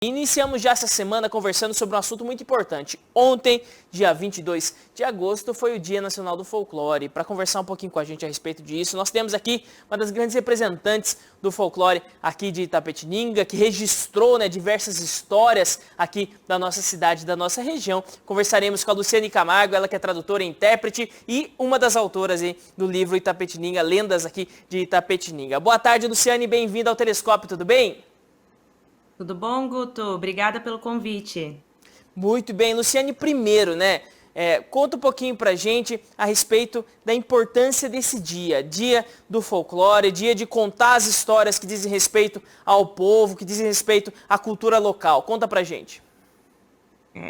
Iniciamos já essa semana conversando sobre um assunto muito importante. Ontem, dia 22 de agosto, foi o Dia Nacional do Folclore. Para conversar um pouquinho com a gente a respeito disso, nós temos aqui uma das grandes representantes do folclore aqui de Itapetininga, que registrou diversas histórias aqui da nossa cidade, da nossa região. Conversaremos com a Luciane Camargo, ela que é tradutora e intérprete e uma das autoras do livro Itapetininga, Lendas aqui de Itapetininga. Boa tarde, Luciane, bem-vinda ao Telescópio, tudo bem? Tudo bom, Guto? Obrigada pelo convite. Muito bem, Luciane, primeiro, conta um pouquinho pra gente a respeito da importância desse dia, dia do folclore, dia de contar as histórias que dizem respeito ao povo, que dizem respeito à cultura local. Conta pra gente.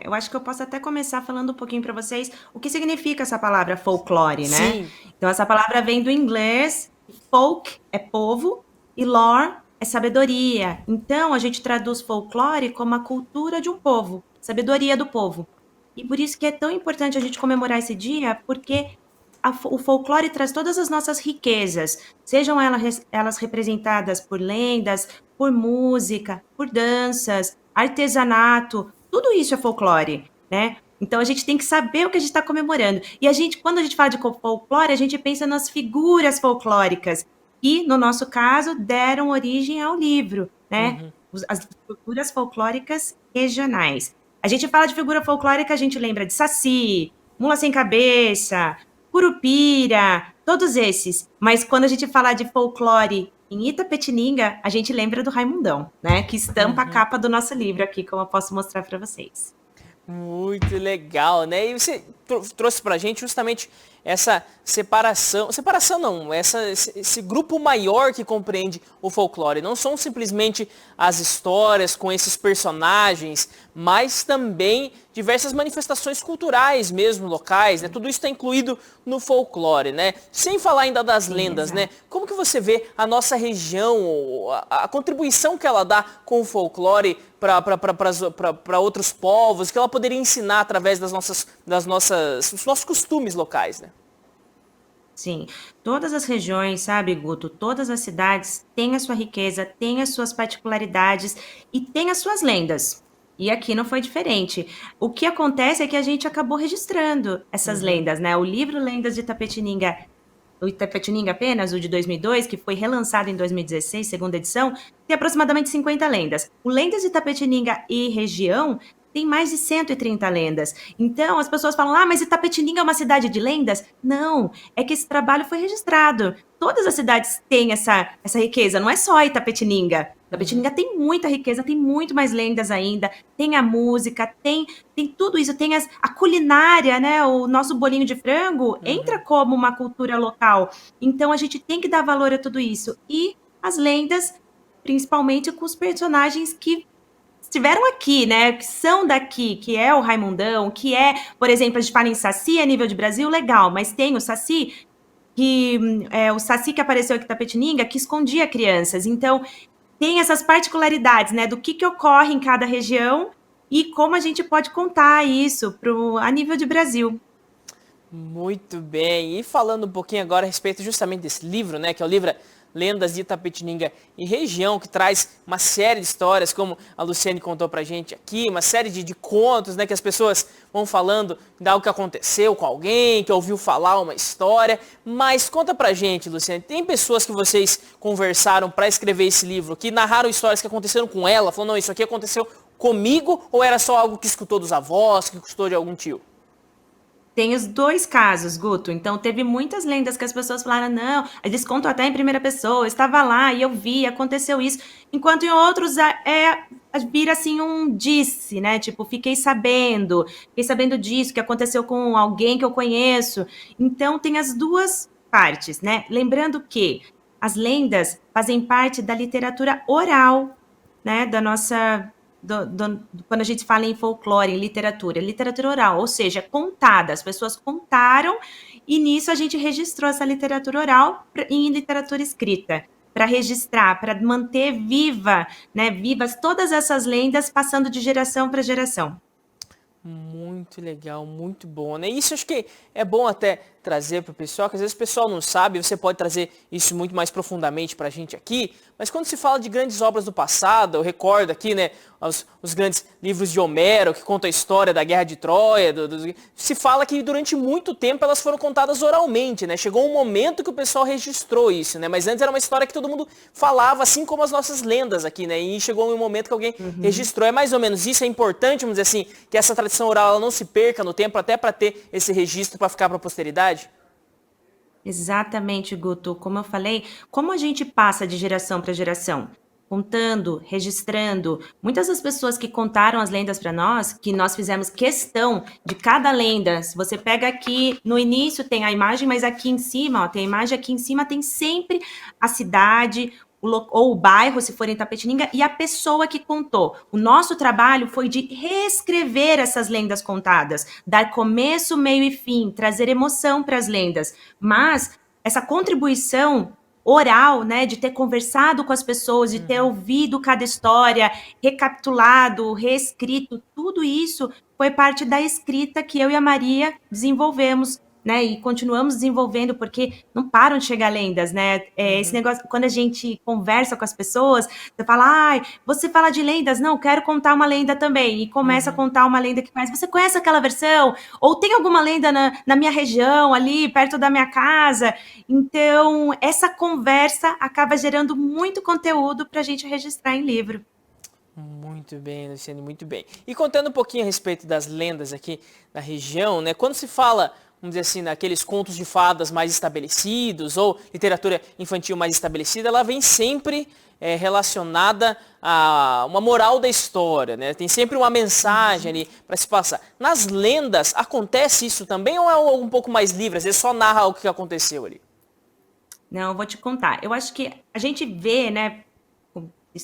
Eu acho que eu posso até começar falando um pouquinho para vocês o que significa essa palavra folclore, né? Sim. Então, essa palavra vem do inglês, folk é povo e lore é sabedoria. Então, a gente traduz folclore como a cultura de um povo, sabedoria do povo. E por isso que é tão importante a gente comemorar esse dia, porque o folclore traz todas as nossas riquezas, sejam elas representadas por lendas, por música, por danças, artesanato, tudo isso é folclore, né? Então a gente tem que saber o que a gente está comemorando. E quando a gente fala de folclore, a gente pensa nas figuras folclóricas, que, no nosso caso, deram origem ao livro, né? Uhum. As figuras folclóricas regionais. A gente fala de figura folclórica, a gente lembra de Saci, Mula Sem Cabeça, Curupira, todos esses. Mas quando a gente fala de folclore em Itapetininga, a gente lembra do Raimundão, né? Que estampa a Uhum. capa do nosso livro aqui, como eu posso mostrar para vocês. Muito legal, né? E você trouxe pra gente justamente essa separação não, esse grupo maior que compreende o folclore. Não são simplesmente as histórias com esses personagens, mas também diversas manifestações culturais mesmo, locais, né? Tudo isso está incluído no folclore, né? Sem falar ainda das Sim, lendas, né? exato. Como que você vê a nossa região, a contribuição que ela dá com o folclore para outros povos, que ela poderia ensinar através dos nossos costumes locais, né? Sim, todas as regiões, sabe, Guto, todas as cidades têm a sua riqueza, têm as suas particularidades e têm as suas lendas. E aqui não foi diferente. O que acontece é que a gente acabou registrando essas Uhum. lendas, né? O livro Lendas de Itapetininga, o Itapetininga apenas, o de 2002, que foi relançado em 2016, segunda edição, tem aproximadamente 50 lendas. O Lendas de Itapetininga e região tem mais de 130 lendas. Então, as pessoas falam, mas Itapetininga é uma cidade de lendas? Não, é que esse trabalho foi registrado. Todas as cidades têm essa riqueza, não é só Itapetininga. Uhum. Itapetininga tem muita riqueza, tem muito mais lendas ainda, tem a música, tem tudo isso, tem a culinária, né? O nosso bolinho de frango entra Uhum. como uma cultura local. Então a gente tem que dar valor a tudo isso. E as lendas, principalmente com os personagens que estiveram aqui, né? Que são daqui, que é o Raimundão, que é, por exemplo, a gente fala em Saci a nível de Brasil, legal, mas tem o Saci o Saci que apareceu aqui em Tapetininga, que escondia crianças. Então, tem essas particularidades, né, do que ocorre em cada região e como a gente pode contar isso a nível de Brasil. Muito bem. E falando um pouquinho agora a respeito justamente desse livro, né, que é o livro Lendas de Itapetininga e Região, que traz uma série de histórias, como a Luciane contou pra gente aqui, uma série de contos, né, que as pessoas vão falando de algo que aconteceu com alguém, que ouviu falar uma história. Mas conta pra gente, Luciane, tem pessoas que vocês conversaram para escrever esse livro, que narraram histórias que aconteceram com ela, falou, não, isso aqui aconteceu comigo, ou era só algo que escutou dos avós, que escutou de algum tio? Tem os dois casos, Guto. Então, teve muitas lendas que as pessoas falaram, não, eles contam até em primeira pessoa, eu estava lá e eu vi, aconteceu isso. Enquanto em outros vira assim um disse, né? Tipo, fiquei sabendo disso, que aconteceu com alguém que eu conheço. Então, tem as duas partes, né? Lembrando que as lendas fazem parte da literatura oral, né? Da nossa quando a gente fala em folclore, em literatura oral, ou seja, contada, as pessoas contaram e nisso a gente registrou essa literatura oral em literatura escrita, para registrar, para manter viva, né, vivas todas essas lendas passando de geração para geração. Muito legal, muito bom, né? Isso acho que é bom até trazer para o pessoal, que às vezes o pessoal não sabe, você pode trazer isso muito mais profundamente para a gente aqui, mas quando se fala de grandes obras do passado, eu recordo aqui, né, os grandes livros de Homero, que contam a história da Guerra de Troia, se fala que durante muito tempo elas foram contadas oralmente, né? Chegou um momento que o pessoal registrou isso, né? Mas antes era uma história que todo mundo falava, assim como as nossas lendas aqui, né? E chegou um momento que alguém registrou. É mais ou menos isso, é importante, vamos dizer assim, que essa tradição oral ela não se perca no tempo, até para ter esse registro para ficar para a posteridade? Exatamente, Guto. Como eu falei, como a gente passa de geração para geração? Contando, registrando. Muitas das pessoas que contaram as lendas para nós, que nós fizemos questão de cada lenda. Se você pega aqui, no início tem a imagem, mas aqui em cima, ó, tem a imagem aqui em cima, tem sempre a cidade, ou o bairro, se for em Tapetininga, e a pessoa que contou. O nosso trabalho foi de reescrever essas lendas contadas, dar começo, meio e fim, trazer emoção para as lendas. Mas essa contribuição oral, né, de ter conversado com as pessoas, de ter ouvido cada história, recapitulado, reescrito, tudo isso foi parte da escrita que eu e a Maria desenvolvemos, né, e continuamos desenvolvendo, porque não param de chegar lendas, né? Esse negócio, quando a gente conversa com as pessoas, você fala, ai, você fala de lendas? Não, quero contar uma lenda também. E começa a contar uma lenda que conhece. Você conhece aquela versão? Ou tem alguma lenda na minha região, ali, perto da minha casa? Então, essa conversa acaba gerando muito conteúdo para a gente registrar em livro. Muito bem, Luciane, muito bem. E contando um pouquinho a respeito das lendas aqui na região, né? Quando se fala, vamos dizer assim, naqueles contos de fadas mais estabelecidos ou literatura infantil mais estabelecida, ela vem sempre relacionada a uma moral da história, né? Tem sempre uma mensagem ali para se passar. Nas lendas, acontece isso também ou é algo um pouco mais livre? Às vezes só narra o que aconteceu ali. Não, eu vou te contar. Eu acho que a gente vê, né,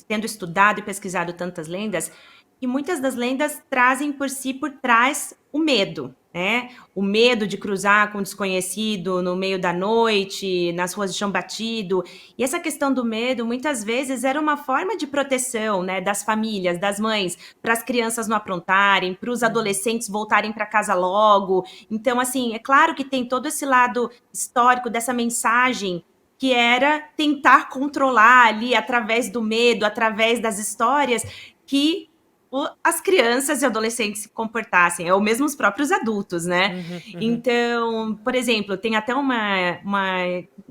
tendo estudado e pesquisado tantas lendas, e muitas das lendas trazem por si, por trás, o medo, né? O medo de cruzar com o desconhecido no meio da noite, nas ruas de chão batido. E essa questão do medo, muitas vezes, era uma forma de proteção, né, das famílias, das mães, para as crianças não aprontarem, para os adolescentes voltarem para casa logo. Então, assim, é claro que tem todo esse lado histórico dessa mensagem que era tentar controlar ali, através do medo, através das histórias, que as crianças e adolescentes se comportassem, ou mesmo os próprios adultos, né? Então, por exemplo, tem até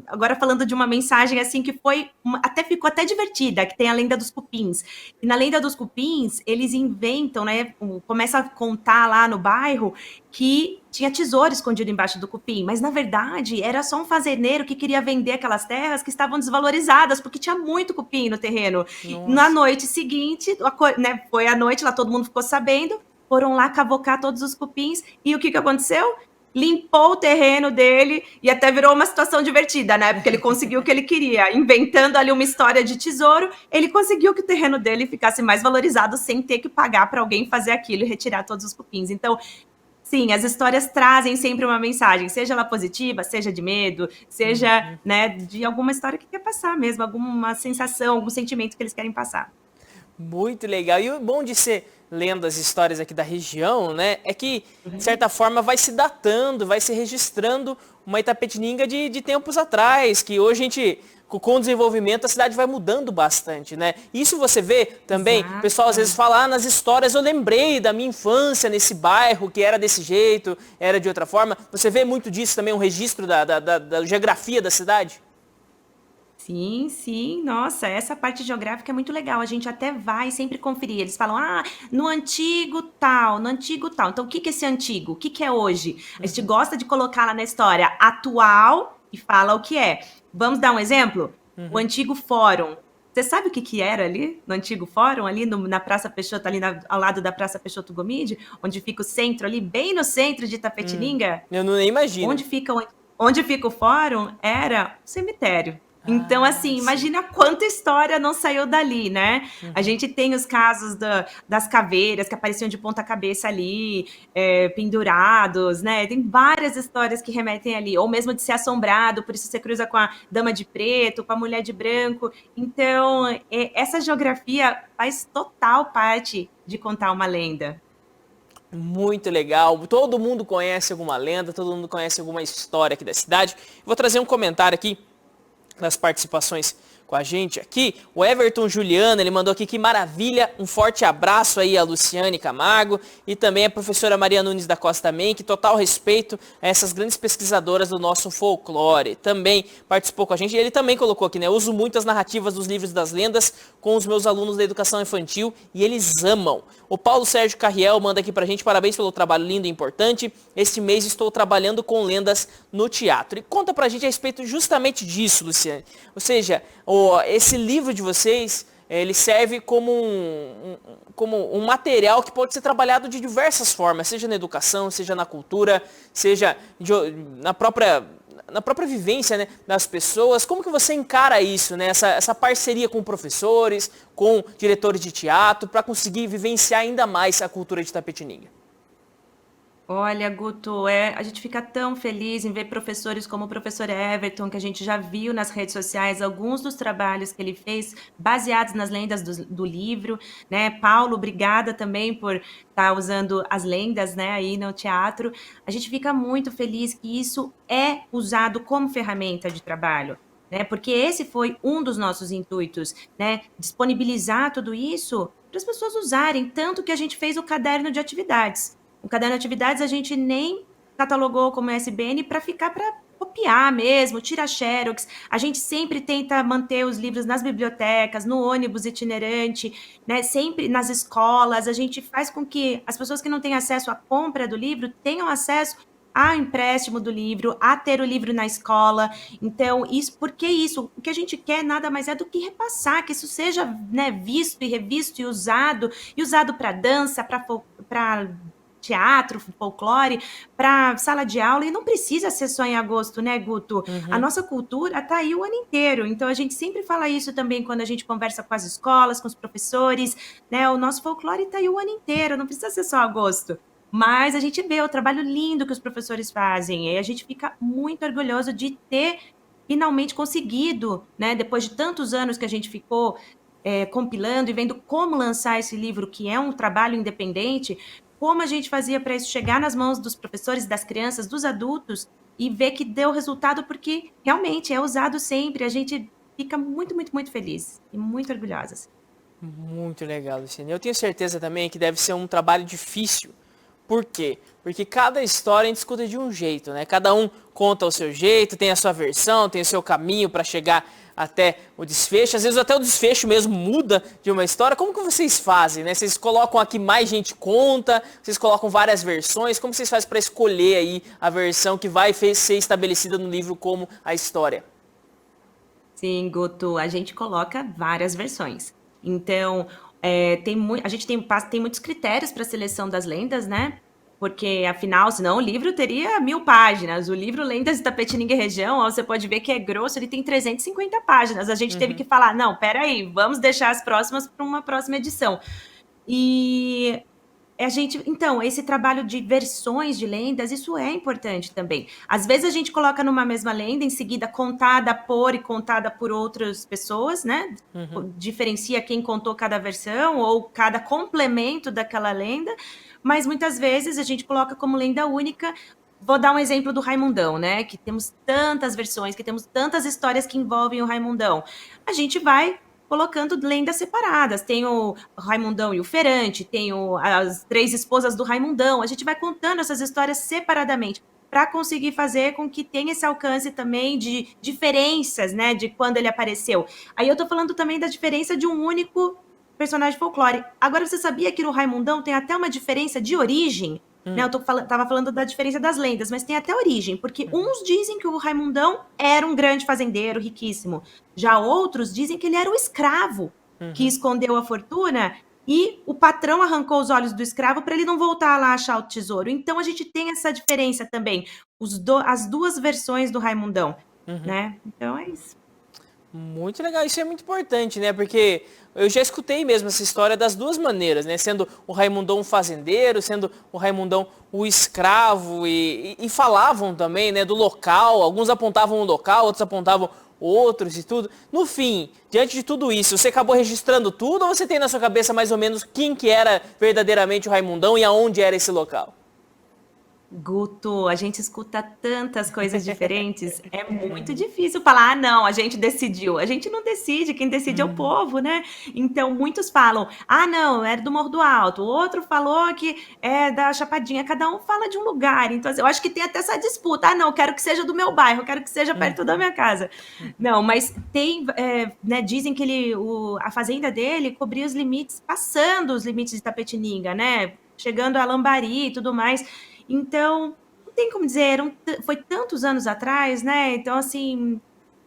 agora falando de uma mensagem assim que foi, até ficou até divertida, que tem a lenda dos cupins. E na lenda dos cupins, eles inventam, né? Começa a contar lá no bairro que tinha tesouro escondido embaixo do cupim, mas na verdade era só um fazendeiro que queria vender aquelas terras que estavam desvalorizadas, porque tinha muito cupim no terreno. Nossa. Na noite seguinte, né, foi a noite, lá todo mundo ficou sabendo, foram lá cavocar todos os cupins, e o que aconteceu? Limpou o terreno dele e até virou uma situação divertida, né? Porque ele conseguiu o que ele queria. Inventando ali uma história de tesouro, ele conseguiu que o terreno dele ficasse mais valorizado sem ter que pagar para alguém fazer aquilo e retirar todos os cupins. Então, sim, as histórias trazem sempre uma mensagem, seja ela positiva, seja de medo, seja, né, de alguma história que quer passar mesmo, alguma sensação, algum sentimento que eles querem passar. Muito legal. E o bom de ser lendo as histórias aqui da região, né, é que, de certa forma, vai se datando, vai se registrando uma Itapetininga de tempos atrás, que hoje a gente, com o desenvolvimento, a cidade vai mudando bastante, né? Isso você vê também, o pessoal às vezes fala, nas histórias eu lembrei da minha infância nesse bairro, que era desse jeito, era de outra forma. Você vê muito disso também, um registro da geografia da cidade? Sim, sim, nossa, essa parte geográfica é muito legal. A gente até vai sempre conferir. Eles falam, no antigo tal, no antigo tal. Então, o que é esse antigo? O que é hoje? A gente gosta de colocar lá na história atual e fala o que é. Vamos dar um exemplo? O antigo fórum. Você sabe o que era ali, no antigo fórum, ali na Praça Peixoto, ali ao lado da Praça Peixoto Gomide, onde fica o centro ali, bem no centro de Itapetininga? Eu não nem imagino. Onde fica o fórum era o cemitério. Então, assim, imagina quanta história não saiu dali, né? A gente tem os casos das caveiras que apareciam de ponta cabeça ali, pendurados, né? Tem várias histórias que remetem ali, ou mesmo de ser assombrado, por isso você cruza com a dama de preto, com a mulher de branco. Então, essa geografia faz total parte de contar uma lenda. Muito legal. Todo mundo conhece alguma lenda, todo mundo conhece alguma história aqui da cidade. Vou trazer um comentário aqui das participações com a gente aqui. O Everton Juliano, ele mandou aqui, que maravilha, um forte abraço aí a Luciane Camargo e também a professora Maria Nunes da Costa também, que total respeito a essas grandes pesquisadoras do nosso folclore. Também participou com a gente e ele também colocou aqui, né, eu uso muito as narrativas dos livros das lendas com os meus alunos da educação infantil e eles amam. O Paulo Sérgio Carriel manda aqui pra gente, parabéns pelo trabalho lindo e importante. Este mês estou trabalhando com lendas no teatro. E conta pra gente a respeito justamente disso, Luciane. Ou seja, esse livro de vocês, ele serve como um material que pode ser trabalhado de diversas formas, seja na educação, seja na cultura, seja na própria vivência, né, das pessoas. Como que você encara isso, né, essa parceria com professores, com diretores de teatro, para conseguir vivenciar ainda mais a cultura de Itapetininga? Olha, Guto, a gente fica tão feliz em ver professores como o professor Everton, que a gente já viu nas redes sociais alguns dos trabalhos que ele fez baseados nas lendas do livro, né? Paulo, obrigada também por estar usando as lendas, né, aí no teatro. A gente fica muito feliz que isso é usado como ferramenta de trabalho, né? Porque esse foi um dos nossos intuitos, né? Disponibilizar tudo isso para as pessoas usarem, tanto que a gente fez o caderno de atividades. O caderno de atividades a gente nem catalogou como SBN para ficar para copiar mesmo, tirar xerox. A gente sempre tenta manter os livros nas bibliotecas, no ônibus itinerante, né? Sempre nas escolas. A gente faz com que as pessoas que não têm acesso à compra do livro tenham acesso ao empréstimo do livro, a ter o livro na escola. Então, por que isso? O que a gente quer nada mais é do que repassar, que isso seja, né, visto e revisto e usado para dança, para teatro, folclore, para sala de aula, e não precisa ser só em agosto, né, Guto? A nossa cultura está aí o ano inteiro, então a gente sempre fala isso também quando a gente conversa com as escolas, com os professores, né? O nosso folclore está aí o ano inteiro, não precisa ser só agosto. Mas a gente vê o trabalho lindo que os professores fazem, e a gente fica muito orgulhoso de ter finalmente conseguido, né, depois de tantos anos que a gente ficou compilando e vendo como lançar esse livro, que é um trabalho independente, como a gente fazia para isso chegar nas mãos dos professores, das crianças, dos adultos, e ver que deu resultado, porque realmente é usado sempre. A gente fica muito, muito, muito feliz e muito orgulhosas. Muito legal, Luciane. Eu tenho certeza também que deve ser um trabalho difícil. Por quê? Porque cada história a gente escuta de um jeito, né? Cada um conta o seu jeito, tem a sua versão, tem o seu caminho para chegar até o desfecho. Às vezes até o desfecho mesmo muda de uma história. Como que vocês fazem, né? Vocês colocam aqui mais gente conta, vocês colocam várias versões. Como vocês fazem para escolher aí a versão que vai ser estabelecida no livro como a história? Sim, Guto, a gente coloca várias versões. Então, a gente tem muitos critérios para a seleção das lendas, né? Porque, afinal, senão o livro teria 1000 páginas. O livro Lendas de Itapetininga e Região, ó, você pode ver que é grosso, ele tem 350 páginas. A gente teve que falar, não, peraí, vamos deixar as próximas para uma próxima edição. E então, esse trabalho de versões de lendas, isso é importante também. Às vezes a gente coloca numa mesma lenda, em seguida contada por e contada por outras pessoas, né? Diferencia quem contou cada versão ou cada complemento daquela lenda, mas muitas vezes a gente coloca como lenda única. Vou dar um exemplo do Raimundão, né? Que temos tantas versões, que temos tantas histórias que envolvem o Raimundão. A gente vai colocando lendas separadas. Tem o Raimundão e o Ferante, tem as 3 esposas do Raimundão. A gente vai contando essas histórias separadamente para conseguir fazer com que tenha esse alcance também de diferenças, né, de quando ele apareceu. Aí eu tô falando também da diferença de um único personagem folclore. Agora, você sabia que no Raimundão tem até uma diferença de origem? Né, eu tava falando da diferença das lendas, mas tem até origem, porque uns dizem que o Raimundão era um grande fazendeiro riquíssimo, já outros dizem que ele era o escravo que escondeu a fortuna e o patrão arrancou os olhos do escravo para ele não voltar lá a achar o tesouro. Então a gente tem essa diferença também, as 2 versões do Raimundão, né? Então é isso. Muito legal, isso é muito importante, né? Porque eu já escutei mesmo essa história das 2 maneiras, né? Sendo o Raimundão um fazendeiro, sendo o Raimundão o escravo, e falavam também, né, do local. Alguns apontavam o local, outros apontavam outros e tudo. No fim, diante de tudo isso, você acabou registrando tudo ou você tem na sua cabeça mais ou menos quem que era verdadeiramente o Raimundão e aonde era esse local? Guto, a gente escuta tantas coisas diferentes, é muito difícil falar, ah, não, a gente decidiu. A gente não decide, quem decide é o povo, né? Então, muitos falam, ah, não, era do Morro do Alto, o outro falou que é da Chapadinha, cada um fala de um lugar. Então, assim, eu acho que tem até essa disputa, ah, não, quero que seja do meu bairro, quero que seja perto da minha casa. Não, mas tem, né, dizem que a fazenda dele cobria os limites, passando os limites de Itapetininga, né? Chegando a Lambari e tudo mais. Então, não tem como dizer, foi tantos anos atrás, né? Então, assim,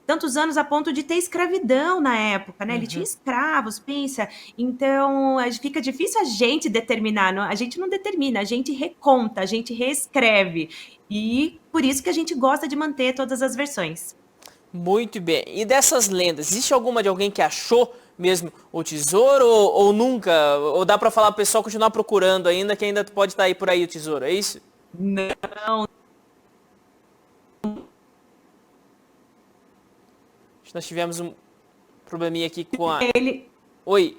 tantos anos a ponto de ter escravidão na época, né? Ele tinha escravos, pensa. Então, fica difícil a gente determinar, a gente não determina, a gente reconta, a gente reescreve. E por isso que a gente gosta de manter todas as versões. Muito bem. E dessas lendas, existe alguma de alguém que achou mesmo o tesouro ou nunca? Ou dá pra falar pro pessoal continuar procurando ainda, que ainda pode estar aí por aí o tesouro, é isso? Não. Nós tivemos um probleminha aqui com a... Ele... Oi.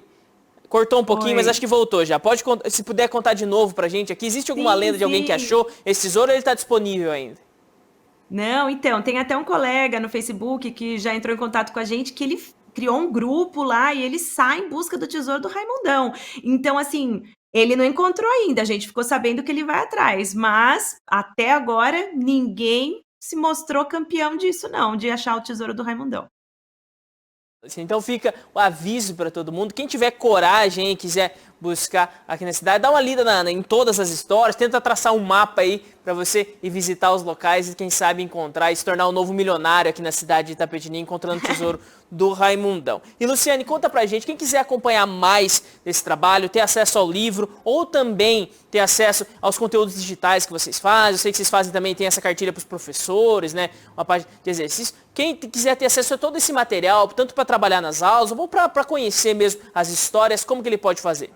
Cortou um pouquinho, Oi. mas acho que voltou já. Pode, se puder contar de novo pra gente aqui. Existe alguma lenda de alguém que achou esse tesouro ou ele tá disponível ainda? Não, então, tem até um colega no Facebook que já entrou em contato com a gente que ele criou um grupo lá e ele sai em busca do tesouro do Raimundão. Então, assim, ele não encontrou ainda, a gente ficou sabendo que ele vai atrás, mas até agora ninguém se mostrou campeão disso não, de achar o tesouro do Raimundão. Então fica o aviso para todo mundo. Quem tiver coragem e quiser buscar aqui na cidade, dá uma lida em todas as histórias, tenta traçar um mapa aí para você ir visitar os locais e quem sabe encontrar e se tornar um novo milionário aqui na cidade de Itapetininga, encontrando o tesouro do Raimundão. E Luciane, conta pra gente, quem quiser acompanhar mais desse trabalho, ter acesso ao livro ou também ter acesso aos conteúdos digitais que vocês fazem, eu sei que vocês fazem também, tem essa cartilha para os professores, né, uma página de exercício. Quem quiser ter acesso a todo esse material, tanto para trabalhar nas aulas ou para conhecer mesmo as histórias, como que ele pode fazer?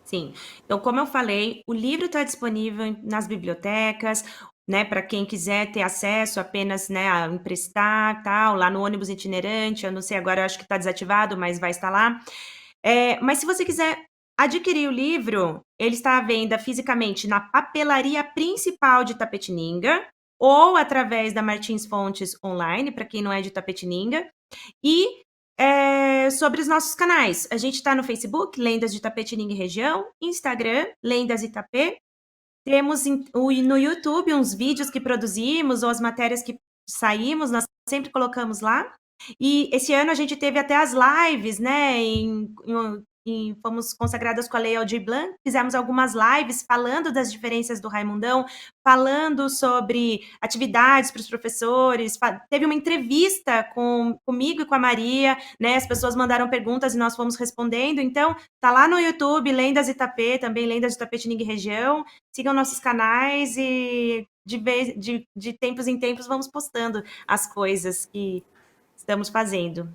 Sim, então como eu falei, o livro está disponível nas bibliotecas, né, para quem quiser ter acesso apenas, né, a emprestar, tal, lá no ônibus itinerante, eu não sei agora, eu acho que está desativado, mas vai estar lá. Mas se você quiser adquirir o livro, ele está à venda fisicamente na papelaria principal de Itapetininga, ou através da Martins Fontes online, para quem não é de Itapetininga, e sobre os nossos canais. A gente está no Facebook, Lendas de Itapetininga e Região, Instagram, Lendas Itapê. Temos no YouTube uns vídeos que produzimos ou as matérias que saímos, nós sempre colocamos lá. E esse ano a gente teve até as lives, né? Fomos consagradas com a Lei Aldir Blanc, fizemos algumas lives falando das diferenças do Raimundão, falando sobre atividades para os professores, teve uma entrevista comigo e com a Maria, né? As pessoas mandaram perguntas e nós fomos respondendo. Então, tá lá no YouTube, Lendas Itapê, também Lendas de Itapetininga e Região. Sigam nossos canais e de tempos em tempos vamos postando as coisas que estamos fazendo.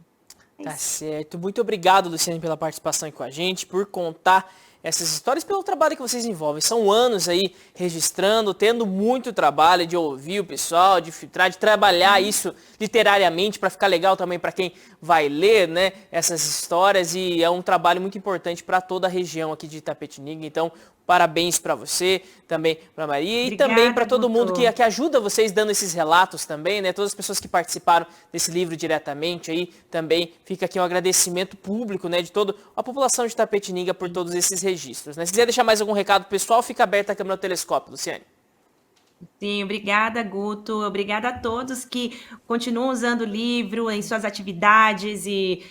Tá certo. Muito obrigado, Luciane, pela participação aí com a gente, por contar essas histórias, pelo trabalho que vocês envolvem. São anos aí registrando, tendo muito trabalho de ouvir o pessoal, de filtrar, de trabalhar isso literariamente para ficar legal também para quem vai ler, né, essas histórias. E é um trabalho muito importante para toda a região aqui de Itapetininga. Então, parabéns para você, também para Maria e também para todo mundo que ajuda vocês dando esses relatos também, né? Todas as pessoas que participaram desse livro diretamente aí, também fica aqui um agradecimento público, né, de toda a população de Itapetininga por todos esses registros, né? Se quiser deixar mais algum recado pessoal, fica aberta a câmera do telescópio, Luciane. Sim, obrigada, Guto. Obrigada a todos que continuam usando o livro em suas atividades e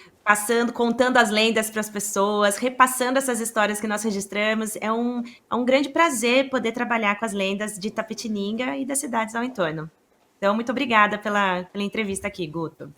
contando as lendas para as pessoas, repassando essas histórias que nós registramos. É um grande prazer poder trabalhar com as lendas de Itapetininga e das cidades ao entorno. Então, muito obrigada pela entrevista aqui, Guto.